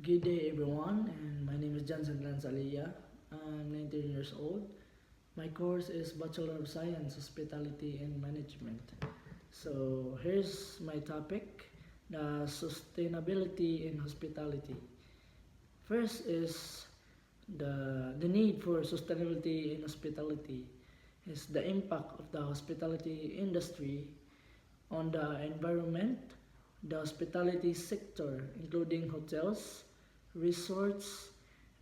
Good day everyone, and my name is Johnson Lanzalia. I'm 19 years old. My course is Bachelor of Science, Hospitality and Management. So here's my topic, the sustainability in hospitality. First is the need for sustainability in hospitality is the impact of the hospitality industry on the environment, the hospitality sector, including hotels, resorts,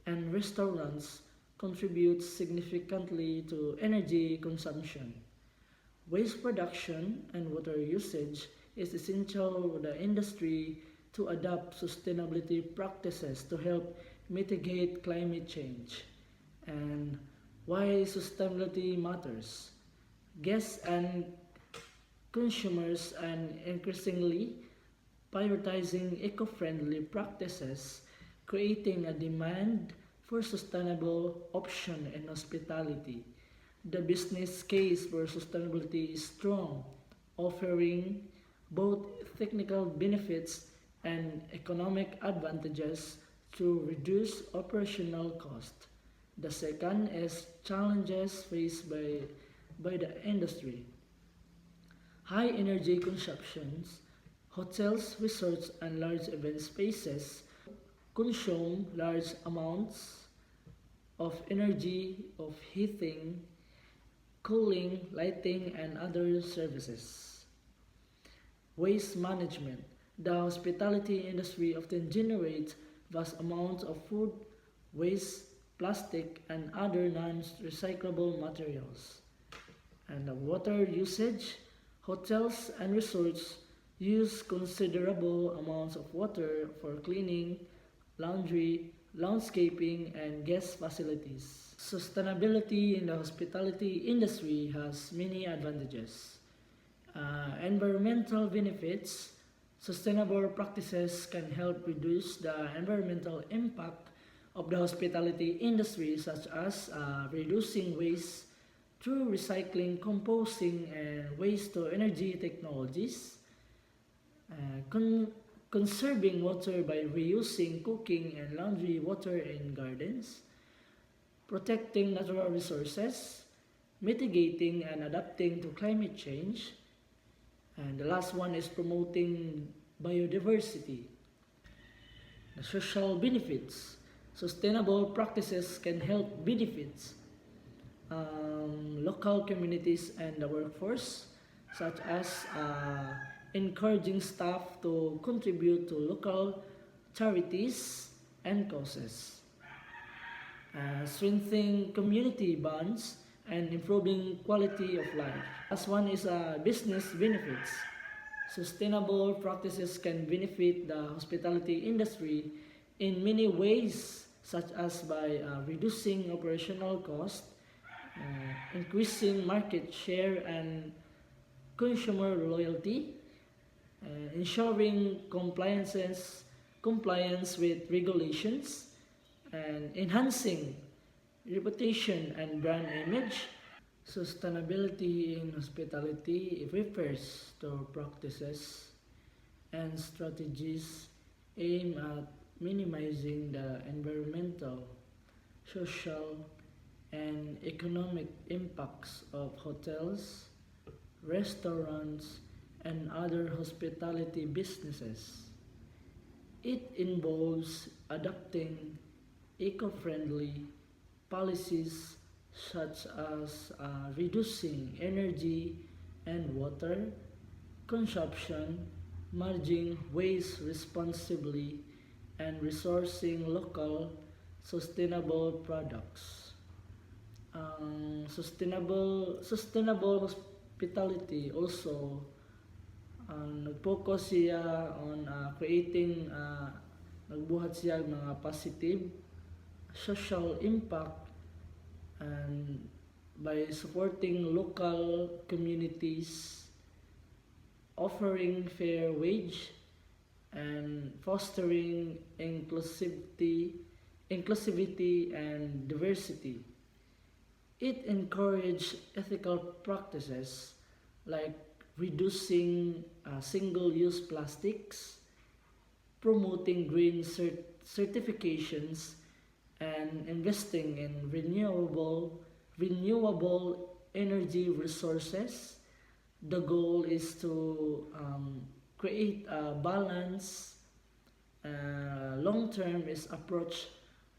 and restaurants, contributes significantly to energy consumption. Waste production and water usage is essential for the industry to adopt sustainability practices to help mitigate climate change. And why sustainability matters. Guests and consumers are increasingly prioritizing eco-friendly practices, creating a demand for sustainable option in hospitality. The business case for sustainability is strong, offering both technical benefits and economic advantages to reduce operational cost. The second is challenges faced by the industry. High energy consumptions, hotels, resorts, and large event spaces consume large amounts of energy of heating, cooling, lighting, and other services. Waste management. The hospitality industry often generates vast amounts of food, waste, plastic, and other non-recyclable materials. And the water usage. Hotels and resorts use considerable amounts of water for cleaning, laundry, landscaping, and guest facilities. Sustainability in the hospitality industry has many advantages. Environmental benefits. Sustainable practices can help reduce the environmental impact of the hospitality industry, such as reducing waste through recycling, composting, and waste-to-energy technologies. Conserving water by reusing cooking and laundry water in gardens. Protecting natural resources. Mitigating and adapting to climate change. And the last one is promoting biodiversity. The social benefits. Sustainable practices can help benefits local communities and the workforce, such as encouraging staff to contribute to local charities and causes, strengthening community bonds, and improving quality of life. Last one is business benefits. Sustainable practices can benefit the hospitality industry in many ways, such as by reducing operational costs, increasing market share and consumer loyalty, ensuring compliance with regulations, and enhancing reputation and brand image. Sustainability in hospitality refers to practices and strategies aimed at minimizing the environmental, social, and economic impacts of hotels, restaurants, and other hospitality businesses. It involves adopting eco-friendly policies such as reducing energy and water consumption, managing waste responsibly, and resourcing local sustainable products. Sustainable hospitality also nag-focus siya on creating nagbuhat siya mga positive social impact and by supporting local communities, offering fair wage, and fostering inclusivity and diversity. It encouraged ethical practices like reducing single-use plastics, promoting green certifications and investing in renewable energy resources. The goal is to create a balance long-term is approach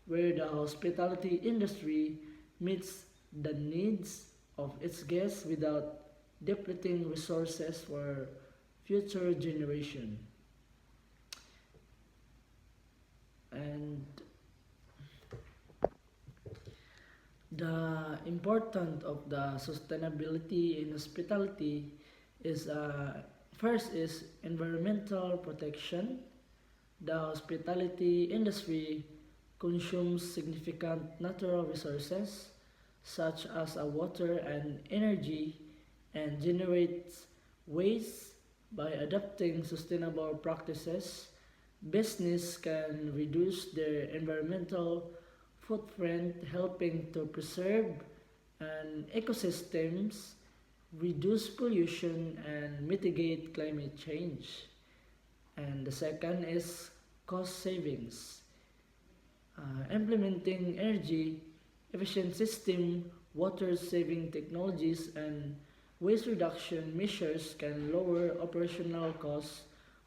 where the hospitality industry meets the needs of its guests without depleting resources for future generation. And the importance of the sustainability in hospitality is first is environmental protection. The hospitality industry consumes significant natural resources such as water and energy and generates waste. By adopting sustainable practices, business can reduce their environmental footprint, helping to preserve and ecosystems, reduce pollution, and mitigate climate change. And the second is cost savings. Implementing energy efficient system, water saving technologies, and waste reduction measures can lower operational costs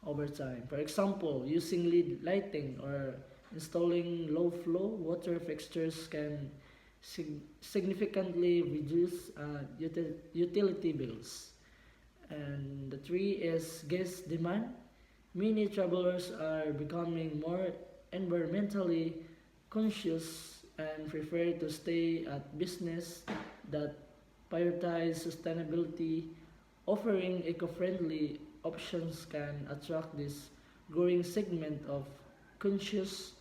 over time. For example, using LED lighting or installing low flow water fixtures can significantly reduce utility bills. And the three is guest demand. Many travelers are becoming more environmentally conscious and prefer to stay at business that prioritize sustainability. Offering eco-friendly options can attract this growing segment of conscious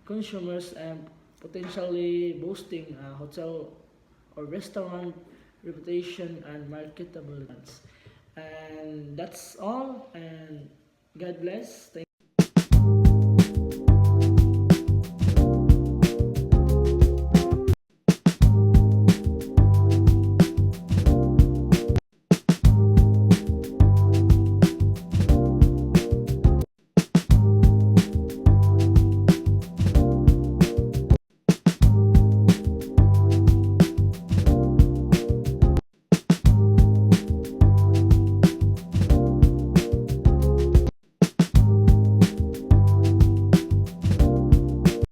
consumers and potentially boosting a hotel or restaurant reputation and marketability. And that's all, and God bless. Thank